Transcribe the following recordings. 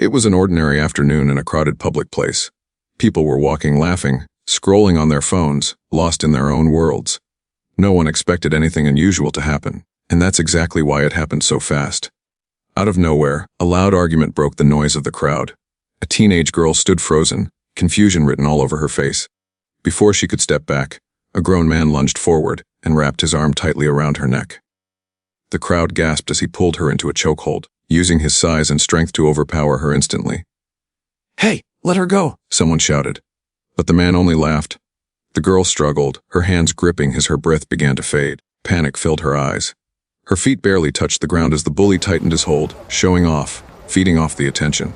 It was an ordinary afternoon in a crowded public place. People were walking laughing, scrolling on their phones, lost in their own worlds. No one expected anything unusual to happen, and that's exactly why it happened so fast. Out of nowhere, a loud argument broke the noise of the crowd. A teenage girl stood frozen, confusion written all over her face. Before she could step back, a grown man lunged forward and wrapped his arm tightly around her neck. The crowd gasped as he pulled her into a chokehold, using his size and strength to overpower her instantly. "Hey, let her go!" someone shouted. But the man only laughed. The girl struggled, her hands gripping as her breath began to fade. Panic filled her eyes. Her feet barely touched the ground as the bully tightened his hold, showing off, feeding off the attention.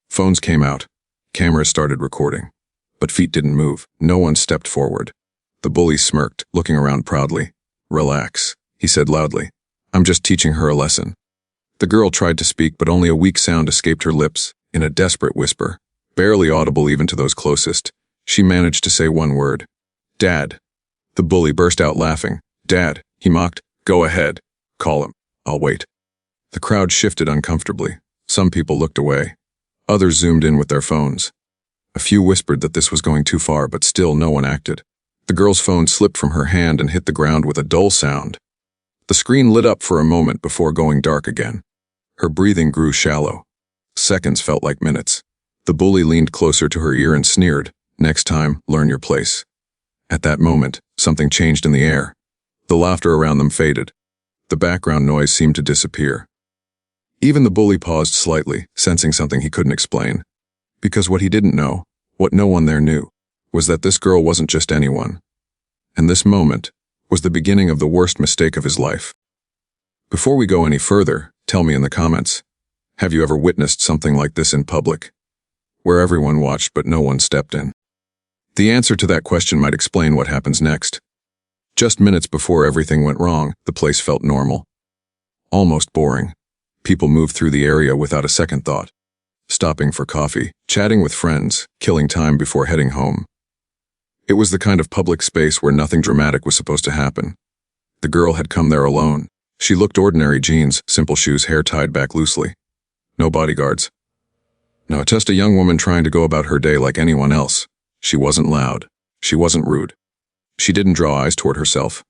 Phones came out. Cameras started recording. But feet didn't move. No one stepped forward. The bully smirked, looking around proudly. "Relax," he said loudly. "I'm just teaching her a lesson." The girl tried to speak, but only a weak sound escaped her lips, in a desperate whisper. Barely audible even to those closest, she managed to say one word. "Dad." The bully burst out laughing. "Dad," he mocked. "Go ahead. Call him. I'll wait." The crowd shifted uncomfortably. Some people looked away. Others zoomed in with their phones. A few whispered that this was going too far, but still no one acted. The girl's phone slipped from her hand and hit the ground with a dull sound. The screen lit up for a moment before going dark again. Her breathing grew shallow. Seconds felt like minutes. The bully leaned closer to her ear and sneered, "Next time, learn your place." At that moment, something changed in the air. The laughter around them faded. The background noise seemed to disappear. Even the bully paused slightly, sensing something he couldn't explain. Because what he didn't know, what no one there knew, was that this girl wasn't just anyone. And this moment was the beginning of the worst mistake of his life. Before we go any further, tell me in the comments, have you ever witnessed something like this in public, where everyone watched but no one stepped in? The answer to that question might explain what happens next. Just minutes before everything went wrong, the place felt normal. Almost boring. People moved through the area without a second thought. Stopping for coffee, chatting with friends, killing time before heading home. It was the kind of public space where nothing dramatic was supposed to happen. The girl had come there alone. She looked ordinary: jeans, simple shoes, hair tied back loosely. No bodyguards. No, just a young woman trying to go about her day like anyone else. She wasn't loud. She wasn't rude. She didn't draw eyes toward herself.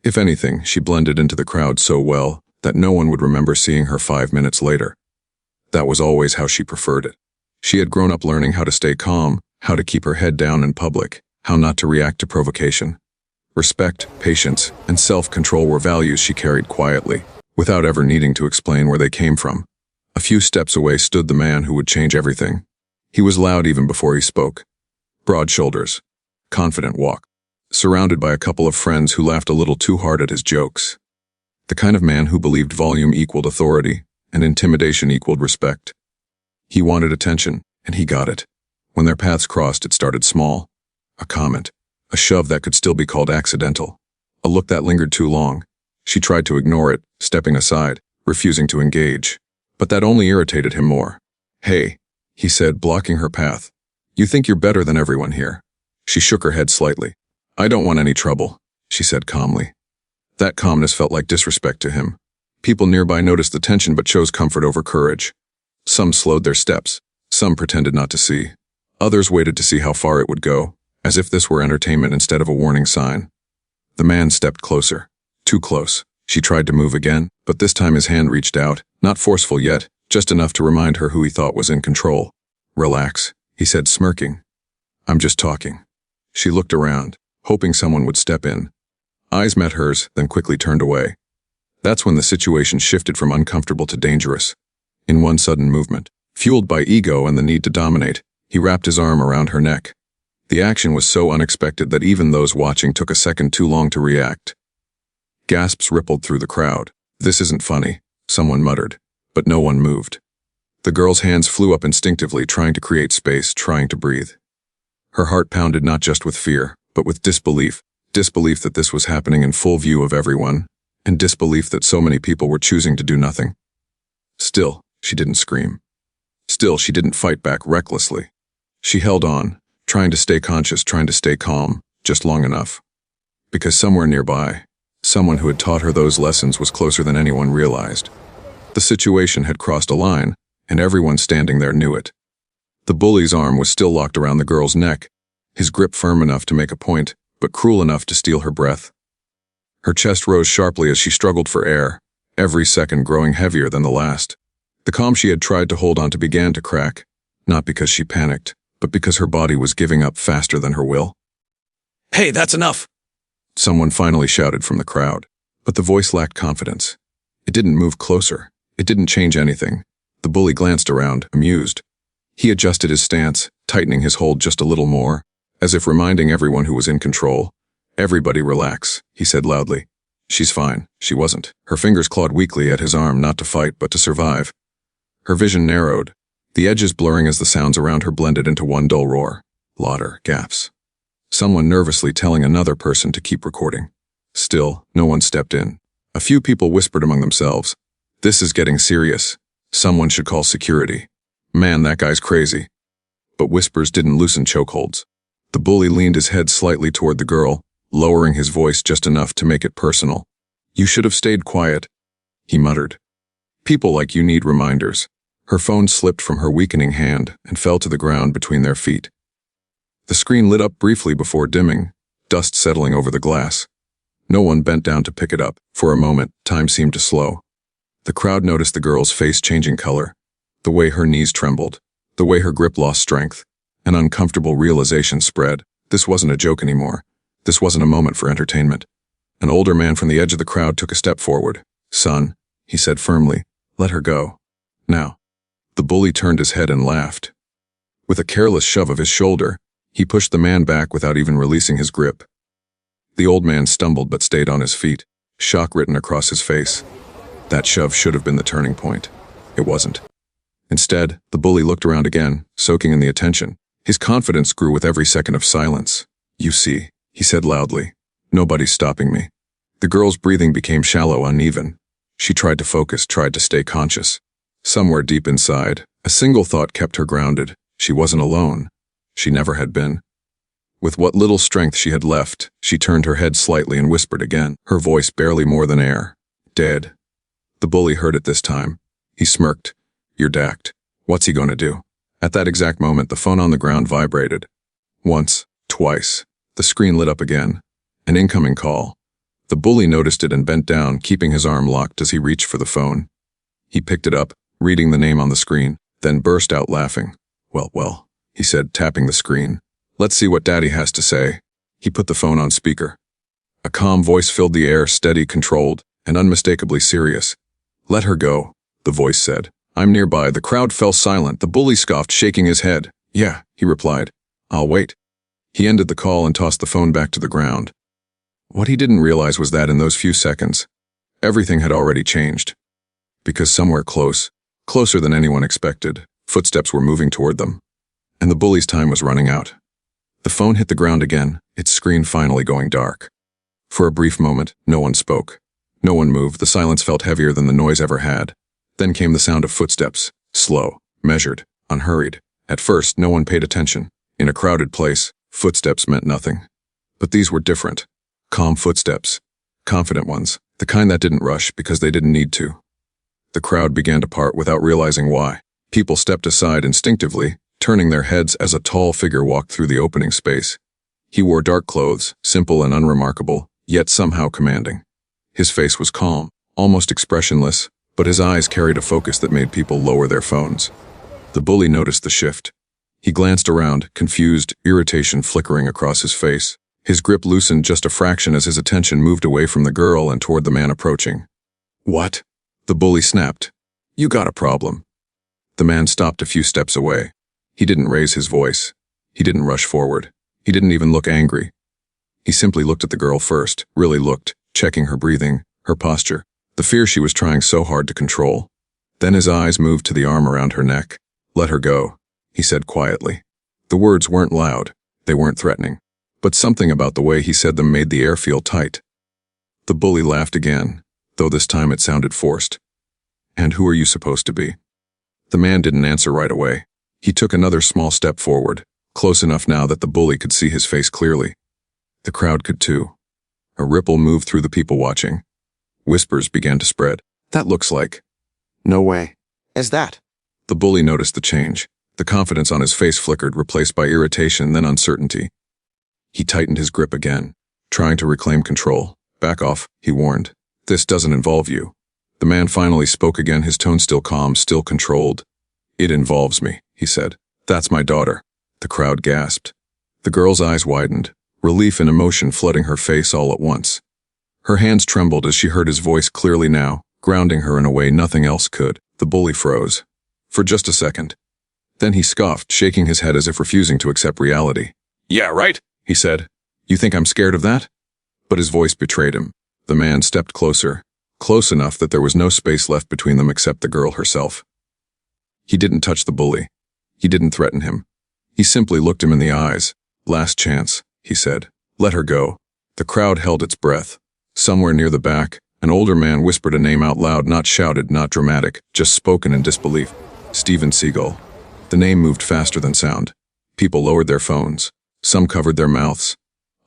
If anything, she blended into the crowd so well that no one would remember seeing her 5 minutes later. That was always how she preferred it. She had grown up learning how to stay calm, how to keep her head down in public, how not to react to provocation. Respect, patience, and self-control were values she carried quietly, without ever needing to explain where they came from. A few steps away stood the man who would change everything. He was loud even before he spoke. Broad shoulders, confident walk, surrounded by a couple of friends who laughed a little too hard at his jokes. The kind of man who believed volume equaled authority, and intimidation equaled respect. He wanted attention, and he got it. When their paths crossed, it started small. A comment, a shove that could still be called accidental, a look that lingered too long. She tried to ignore it, stepping aside, refusing to engage. But that only irritated him more. "Hey," he said, blocking her path. "You think you're better than everyone here." She shook her head slightly. "I don't want any trouble," she said calmly. That calmness felt like disrespect to him. People nearby noticed the tension but chose comfort over courage. Some slowed their steps. Some pretended not to see. Others waited to see how far it would go, as if this were entertainment instead of a warning sign. The man stepped closer. Too close. She tried to move again, but this time his hand reached out, not forceful yet, just enough to remind her who he thought was in control. "Relax," he said, smirking. "I'm just talking." She looked around, hoping someone would step in. Eyes met hers, then quickly turned away. That's when the situation shifted from uncomfortable to dangerous. In one sudden movement, fueled by ego and the need to dominate, he wrapped his arm around her neck. The action was so unexpected that even those watching took a second too long to react. Gasps rippled through the crowd. "This isn't funny," someone muttered, but no one moved. The girl's hands flew up instinctively, trying to create space, trying to breathe. Her heart pounded not just with fear, but with disbelief that this was happening in full view of everyone, and disbelief that so many people were choosing to do nothing. Still, she didn't scream. Still, she didn't fight back recklessly. She held on, trying to stay conscious, trying to stay calm, just long enough. Because somewhere nearby, someone who had taught her those lessons was closer than anyone realized. The situation had crossed a line, and everyone standing there knew it. The bully's arm was still locked around the girl's neck, his grip firm enough to make a point, but cruel enough to steal her breath. Her chest rose sharply as she struggled for air, every second growing heavier than the last. The calm she had tried to hold onto began to crack, not because she panicked, but because her body was giving up faster than her will. "Hey, that's enough!" Someone finally shouted from the crowd, but the voice lacked confidence. It didn't move closer. It didn't change anything. The bully glanced around, amused. He adjusted his stance, tightening his hold just a little more, as if reminding everyone who was in control. "Everybody relax," he said loudly. "She's fine." She wasn't. Her fingers clawed weakly at his arm, not to fight, but to survive. Her vision narrowed, the edges blurring as the sounds around her blended into one dull roar. Laughter, gasps. Someone nervously telling another person to keep recording. Still, no one stepped in. A few people whispered among themselves, "This is getting serious. Someone should call security. Man, that guy's crazy." But whispers didn't loosen chokeholds. The bully leaned his head slightly toward the girl, lowering his voice just enough to make it personal. "You should have stayed quiet," he muttered. "People like you need reminders." Her phone slipped from her weakening hand and fell to the ground between their feet. The screen lit up briefly before dimming, dust settling over the glass. No one bent down to pick it up. For a moment, time seemed to slow. The crowd noticed the girl's face changing color, the way her knees trembled, the way her grip lost strength. An uncomfortable realization spread. This wasn't a joke anymore. This wasn't a moment for entertainment. An older man from the edge of the crowd took a step forward. "Son," he said firmly, "let her go. Now." The bully turned his head and laughed. With a careless shove of his shoulder, he pushed the man back without even releasing his grip. The old man stumbled but stayed on his feet, shock written across his face. That shove should have been the turning point. It wasn't. Instead, the bully looked around again, soaking in the attention. His confidence grew with every second of silence. "You see," he said loudly, "nobody's stopping me." The girl's breathing became shallow, uneven. She tried to focus, tried to stay conscious. Somewhere deep inside, a single thought kept her grounded. She wasn't alone. She never had been. With what little strength she had left, she turned her head slightly and whispered again, her voice barely more than air. "Dead." The bully heard it this time. He smirked. "You're dacked. What's he going to do?" At that exact moment, the phone on the ground vibrated. Once, twice. The screen lit up again. An incoming call. The bully noticed it and bent down, keeping his arm locked as he reached for the phone. He picked it up, reading the name on the screen, then burst out laughing. Well, he said, tapping the screen. "Let's see what Daddy has to say." He put the phone on speaker. A calm voice filled the air, steady, controlled, and unmistakably serious. "Let her go," the voice said. "I'm nearby." The crowd fell silent. The bully scoffed, shaking his head. "Yeah," he replied. "I'll wait." He ended the call and tossed the phone back to the ground. What he didn't realize was that in those few seconds, everything had already changed. Because somewhere closer than anyone expected, footsteps were moving toward them. And the bully's time was running out. The phone hit the ground again, its screen finally going dark. For a brief moment, no one spoke. No one moved. The silence felt heavier than the noise ever had. Then came the sound of footsteps, slow, measured, unhurried. At first, no one paid attention. In a crowded place, footsteps meant nothing. But these were different. Calm footsteps. Confident ones. The kind that didn't rush because they didn't need to. The crowd began to part without realizing why. People stepped aside instinctively, turning their heads as a tall figure walked through the opening space. He wore dark clothes, simple and unremarkable, yet somehow commanding. His face was calm, almost expressionless, but his eyes carried a focus that made people lower their phones. The bully noticed the shift. He glanced around, confused, irritation flickering across his face. His grip loosened just a fraction as his attention moved away from the girl and toward the man approaching. "What?" the bully snapped. "You got a problem." The man stopped a few steps away. He didn't raise his voice. He didn't rush forward. He didn't even look angry. He simply looked at the girl first, really looked, checking her breathing, her posture, the fear she was trying so hard to control. Then his eyes moved to the arm around her neck. "Let her go," he said quietly. The words weren't loud. They weren't threatening. But something about the way he said them made the air feel tight. The bully laughed again, though this time it sounded forced. "And who are you supposed to be?" The man didn't answer right away. He took another small step forward, close enough now that the bully could see his face clearly. The crowd could too. A ripple moved through the people watching. Whispers began to spread. "That looks like..." "No way. Is that?" The bully noticed the change. The confidence on his face flickered, replaced by irritation, then uncertainty. He tightened his grip again, trying to reclaim control. "Back off," he warned. "This doesn't involve you." The man finally spoke again, his tone still calm, still controlled. "It involves me," he said. "That's my daughter." The crowd gasped. The girl's eyes widened, relief and emotion flooding her face all at once. Her hands trembled as she heard his voice clearly now, grounding her in a way nothing else could. The bully froze. For just a second. Then he scoffed, shaking his head as if refusing to accept reality. Yeah, right? He said. "You think I'm scared of that?" But his voice betrayed him. The man stepped closer, close enough that there was no space left between them except the girl herself. He didn't touch the bully. He didn't threaten him. He simply looked him in the eyes. "Last chance," he said. "Let her go." The crowd held its breath. Somewhere near the back, an older man whispered a name out loud, not shouted, not dramatic, just spoken in disbelief. Steven Seagal. The name moved faster than sound. People lowered their phones. Some covered their mouths.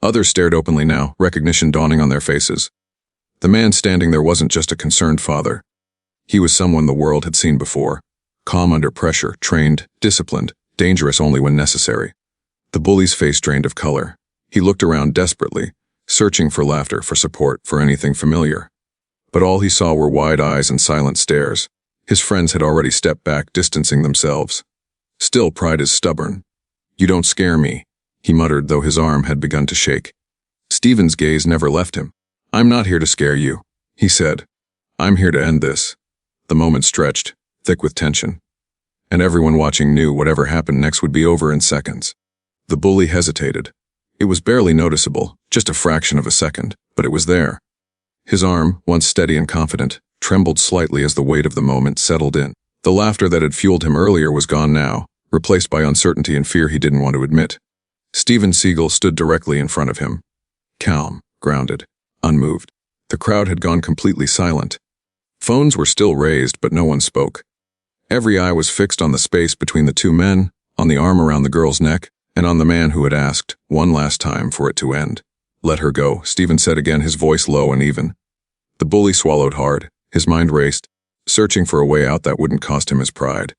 Others stared openly now, recognition dawning on their faces. The man standing there wasn't just a concerned father. He was someone the world had seen before. Calm under pressure, trained, disciplined, dangerous only when necessary. The bully's face drained of color. He looked around desperately, searching for laughter, for support, for anything familiar. But all he saw were wide eyes and silent stares. His friends had already stepped back, distancing themselves. Still, pride is stubborn. "You don't scare me," he muttered, though his arm had begun to shake. Steven's gaze never left him. "I'm not here to scare you," he said. "I'm here to end this." The moment stretched, thick with tension. And everyone watching knew whatever happened next would be over in seconds. The bully hesitated. It was barely noticeable, just a fraction of a second, but it was there. His arm, once steady and confident, trembled slightly as the weight of the moment settled in. The laughter that had fueled him earlier was gone now, replaced by uncertainty and fear he didn't want to admit. Steven Seagal stood directly in front of him. Calm, grounded, unmoved. The crowd had gone completely silent. Phones were still raised, but no one spoke. Every eye was fixed on the space between the two men, on the arm around the girl's neck, and on the man who had asked, one last time, for it to end. "Let her go," Steven said again, his voice low and even. The bully swallowed hard. His mind raced, searching for a way out that wouldn't cost him his pride.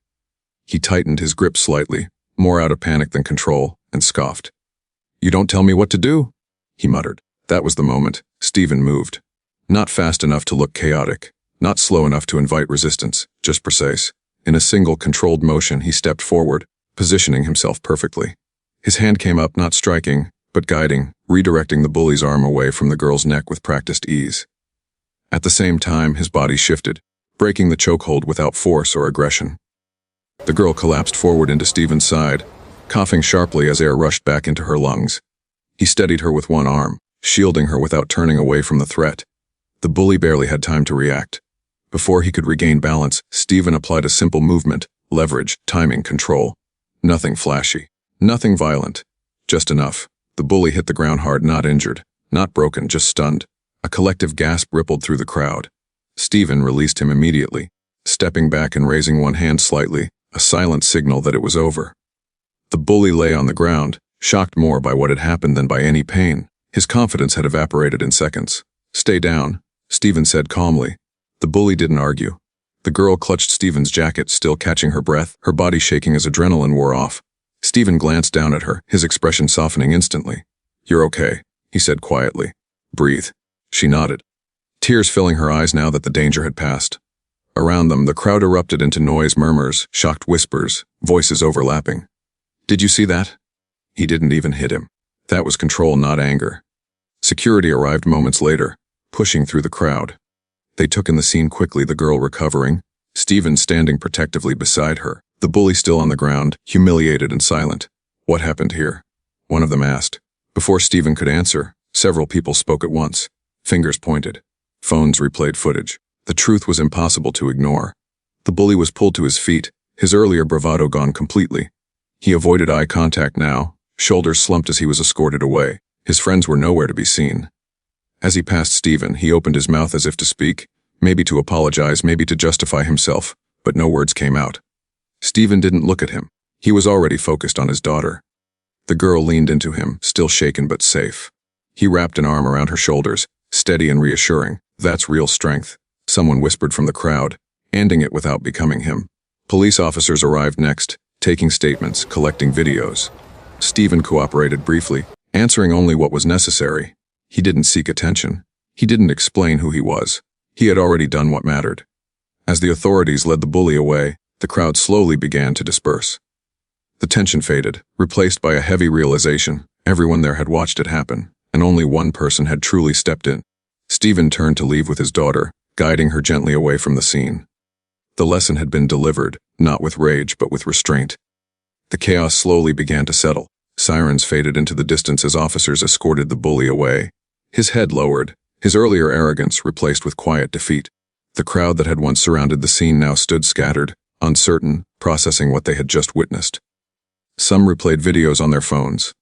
He tightened his grip slightly, more out of panic than control, and scoffed. "You don't tell me what to do," he muttered. That was the moment. Steven moved. Not fast enough to look chaotic, not slow enough to invite resistance, just precise. In a single controlled motion, he stepped forward, positioning himself perfectly. His hand came up, not striking, but guiding, redirecting the bully's arm away from the girl's neck with practiced ease. At the same time, his body shifted, breaking the chokehold without force or aggression. The girl collapsed forward into Steven's side, coughing sharply as air rushed back into her lungs. He steadied her with one arm, shielding her without turning away from the threat. The bully barely had time to react. Before he could regain balance, Steven applied a simple movement, leverage, timing, control. Nothing flashy, nothing violent, just enough. The bully hit the ground hard, not injured, not broken, just stunned. A collective gasp rippled through the crowd. Steven released him immediately, stepping back and raising one hand slightly, a silent signal that it was over. The bully lay on the ground, shocked more by what had happened than by any pain. His confidence had evaporated in seconds. "Stay down," Steven said calmly. The bully didn't argue. The girl clutched Steven's jacket, still catching her breath, her body shaking as adrenaline wore off. Steven glanced down at her, his expression softening instantly. "You're okay," he said quietly. "Breathe." She nodded, tears filling her eyes now that the danger had passed. Around them, the crowd erupted into noise, murmurs, shocked whispers, voices overlapping. "Did you see that?" He didn't even hit him. That was control, not anger. Security arrived moments later, pushing through the crowd. They took in the scene quickly, the girl recovering, Steven standing protectively beside her, the bully still on the ground, humiliated and silent. "What happened here?" one of them asked. Before Steven could answer, several people spoke at once. Fingers pointed. Phones replayed footage. The truth was impossible to ignore. The bully was pulled to his feet, his earlier bravado gone completely. He avoided eye contact now, shoulders slumped as he was escorted away. His friends were nowhere to be seen. As he passed Steven, he opened his mouth as if to speak, maybe to apologize, maybe to justify himself, but no words came out. Steven didn't look at him. He was already focused on his daughter. The girl leaned into him, still shaken but safe. He wrapped an arm around her shoulders, steady and reassuring. "That's real strength," someone whispered from the crowd, ending it without becoming him. Police officers arrived next, taking statements, collecting videos. Stephen cooperated briefly, answering only what was necessary. He didn't seek attention. He didn't explain who he was. He had already done what mattered. As the authorities led the bully away, the crowd slowly began to disperse. The tension faded, replaced by a heavy realization. Everyone there had watched it happen, and only one person had truly stepped in. Stephen turned to leave with his daughter, guiding her gently away from the scene. The lesson had been delivered, not with rage but with restraint. The chaos slowly began to settle. Sirens faded into the distance as officers escorted the bully away. His head lowered, his earlier arrogance replaced with quiet defeat. The crowd that had once surrounded the scene now stood scattered, uncertain, processing what they had just witnessed. Some replayed videos on their phones.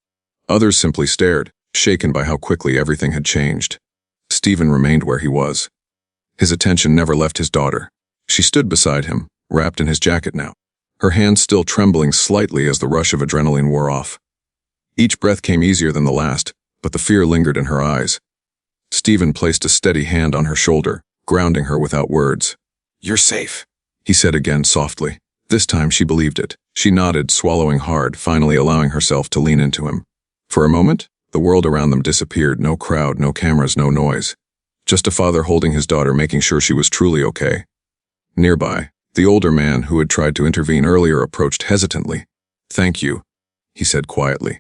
Others simply stared, shaken by how quickly everything had changed. Stephen remained where he was. His attention never left his daughter. She stood beside him, wrapped in his jacket now, her hands still trembling slightly as the rush of adrenaline wore off. Each breath came easier than the last, but the fear lingered in her eyes. Stephen placed a steady hand on her shoulder, grounding her without words. You're safe, he said again softly. This time she believed it. She nodded, swallowing hard, finally allowing herself to lean into him. For a moment, the world around them disappeared. No crowd, no cameras, no noise. Just a father holding his daughter, making sure she was truly okay. Nearby, the older man who had tried to intervene earlier approached hesitantly. Thank you, he said quietly.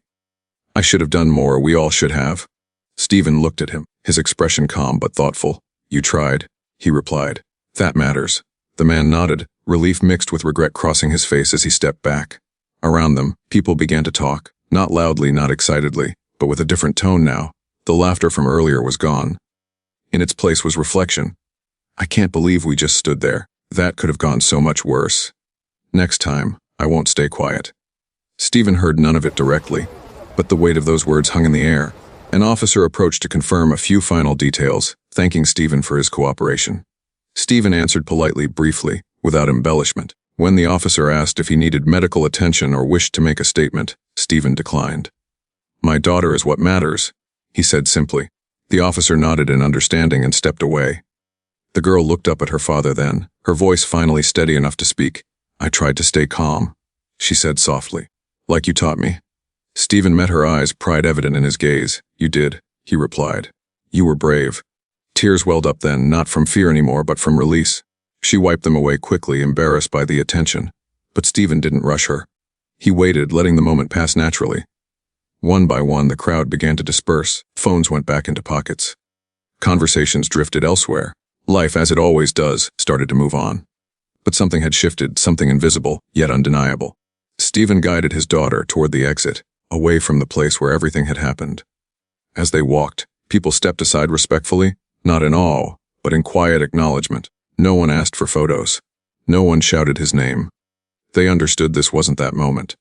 I should have done more, we all should have. Stephen looked at him, his expression calm but thoughtful. You tried, he replied. That matters. The man nodded, relief mixed with regret crossing his face as he stepped back. Around them, people began to talk, not loudly, not excitedly, but with a different tone now. The laughter from earlier was gone. In its place was reflection. I can't believe we just stood there. That could have gone so much worse. Next time, I won't stay quiet. Stephen heard none of it directly, but the weight of those words hung in the air. An officer approached to confirm a few final details, thanking Stephen for his cooperation. Stephen answered politely, briefly, without embellishment. When the officer asked if he needed medical attention or wished to make a statement, Stephen declined. My daughter is what matters, he said simply. The officer nodded in understanding and stepped away. The girl looked up at her father then, her voice finally steady enough to speak. I tried to stay calm, she said softly. Like you taught me. Stephen met her eyes, pride evident in his gaze. You did, he replied. You were brave. Tears welled up then, not from fear anymore, but from release. She wiped them away quickly, embarrassed by the attention. But Stephen didn't rush her. He waited, letting the moment pass naturally. One by one, the crowd began to disperse. Phones went back into pockets. Conversations drifted elsewhere. Life, as it always does, started to move on. But something had shifted, something invisible, yet undeniable. Stephen guided his daughter toward the exit, away from the place where everything had happened. As they walked, people stepped aside respectfully, not in awe, but in quiet acknowledgement. No one asked for photos. No one shouted his name. They understood this wasn't that moment.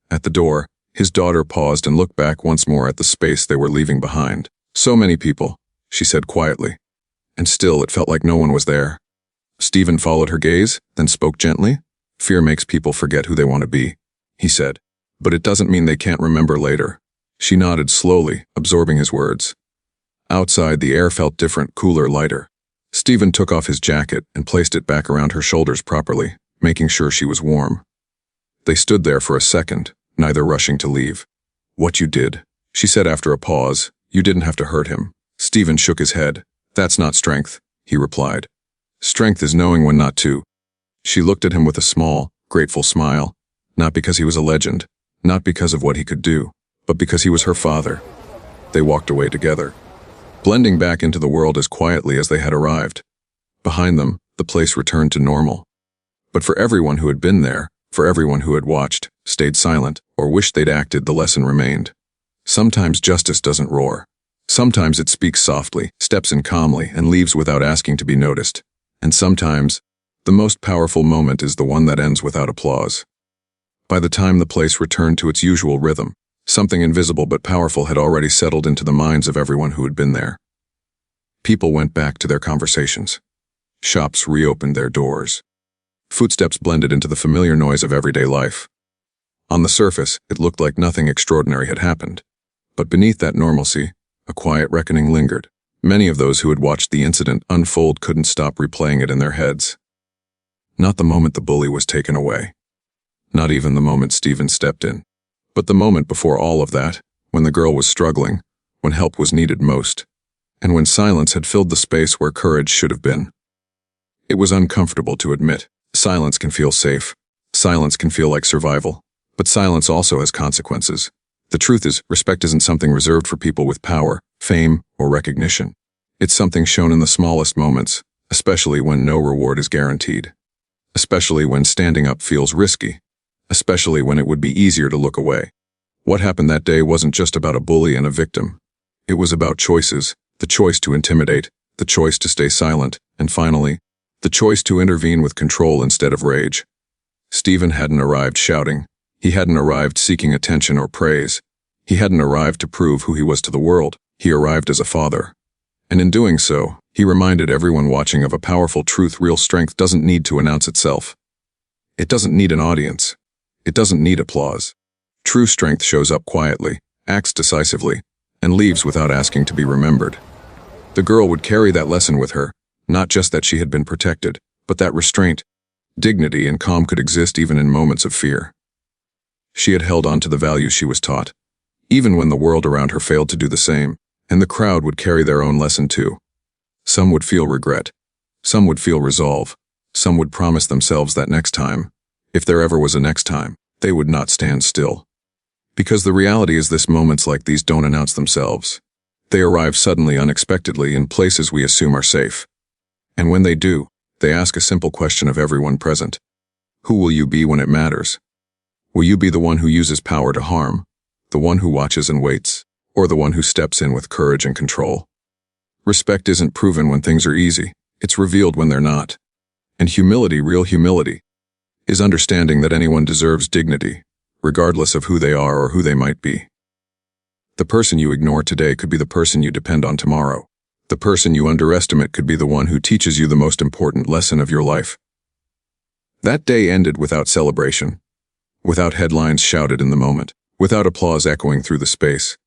At the door, his daughter paused and looked back once more at the space they were leaving behind. So many people, she said quietly. And still it felt like no one was there. Stephen followed her gaze, then spoke gently. Fear makes people forget who they want to be, he said. But it doesn't mean they can't remember later. She nodded slowly, absorbing his words. Outside, the air felt different, cooler, lighter. Stephen took off his jacket and placed it back around her shoulders properly, making sure she was warm. They stood there for a second, neither rushing to leave. What you did, she said after a pause. You didn't have to hurt him. Stephen shook his head. That's not strength, he replied. Strength is knowing when not to. She looked at him with a small, grateful smile, not because he was a legend, not because of what he could do, but because he was her father. They walked away together, blending back into the world as quietly as they had arrived. Behind them, the place returned to normal. But for everyone who had been there, for everyone who had watched, stayed silent, or wished they'd acted, the lesson remained. Sometimes justice doesn't roar. Sometimes it speaks softly, steps in calmly, and leaves without asking to be noticed. And sometimes, the most powerful moment is the one that ends without applause. By the time the place returned to its usual rhythm, something invisible but powerful had already settled into the minds of everyone who had been there. People went back to their conversations. Shops reopened their doors. Footsteps blended into the familiar noise of everyday life. On the surface, it looked like nothing extraordinary had happened. But beneath that normalcy, a quiet reckoning lingered. Many of those who had watched the incident unfold couldn't stop replaying it in their heads. Not the moment the bully was taken away. Not even the moment Stephen stepped in. But the moment before all of that, when the girl was struggling, when help was needed most, and when silence had filled the space where courage should have been. It was uncomfortable to admit. Silence can feel safe. Silence can feel like survival. But silence also has consequences. The truth is, respect isn't something reserved for people with power, fame, or recognition. It's something shown in the smallest moments, especially when no reward is guaranteed. Especially when standing up feels risky. Especially when it would be easier to look away. What happened that day wasn't just about a bully and a victim. It was about choices, the choice to intimidate, the choice to stay silent, and finally, the choice to intervene with control instead of rage. Stephen hadn't arrived shouting. He hadn't arrived seeking attention or praise. He hadn't arrived to prove who he was to the world. He arrived as a father. And in doing so, he reminded everyone watching of a powerful truth: real strength doesn't need to announce itself. It doesn't need an audience. It doesn't need applause. True strength shows up quietly, acts decisively, and leaves without asking to be remembered. The girl would carry that lesson with her, not just that she had been protected, but that restraint, dignity, and calm could exist even in moments of fear. She had held on to the values she was taught, even when the world around her failed to do the same, and the crowd would carry their own lesson too. Some would feel regret. Some would feel resolve. Some would promise themselves that next time, if there ever was a next time, they would not stand still. Because the reality is this: moments like these don't announce themselves. They arrive suddenly, unexpectedly, in places we assume are safe. And when they do, they ask a simple question of everyone present. Who will you be when it matters? Will you be the one who uses power to harm, the one who watches and waits, or the one who steps in with courage and control? Respect isn't proven when things are easy. It's revealed when they're not. And humility, real humility, is understanding that anyone deserves dignity, regardless of who they are or who they might be. The person you ignore today could be the person you depend on tomorrow. The person you underestimate could be the one who teaches you the most important lesson of your life. That day ended without celebration, without headlines shouted in the moment, without applause echoing through the space.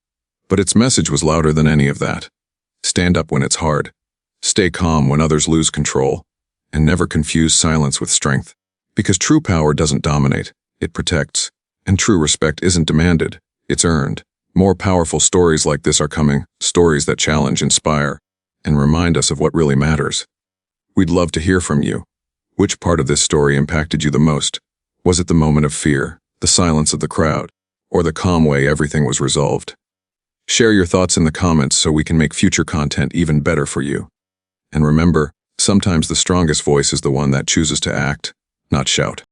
But its message was louder than any of that. Stand up when it's hard. Stay calm when others lose control. And never confuse silence with strength. Because true power doesn't dominate, it protects. And true respect isn't demanded, it's earned. More powerful stories like this are coming, stories that challenge, inspire, and remind us of what really matters. We'd love to hear from you. Which part of this story impacted you the most? Was it the moment of fear, the silence of the crowd, or the calm way everything was resolved? Share your thoughts in the comments so we can make future content even better for you. And remember, sometimes the strongest voice is the one that chooses to act, not shout.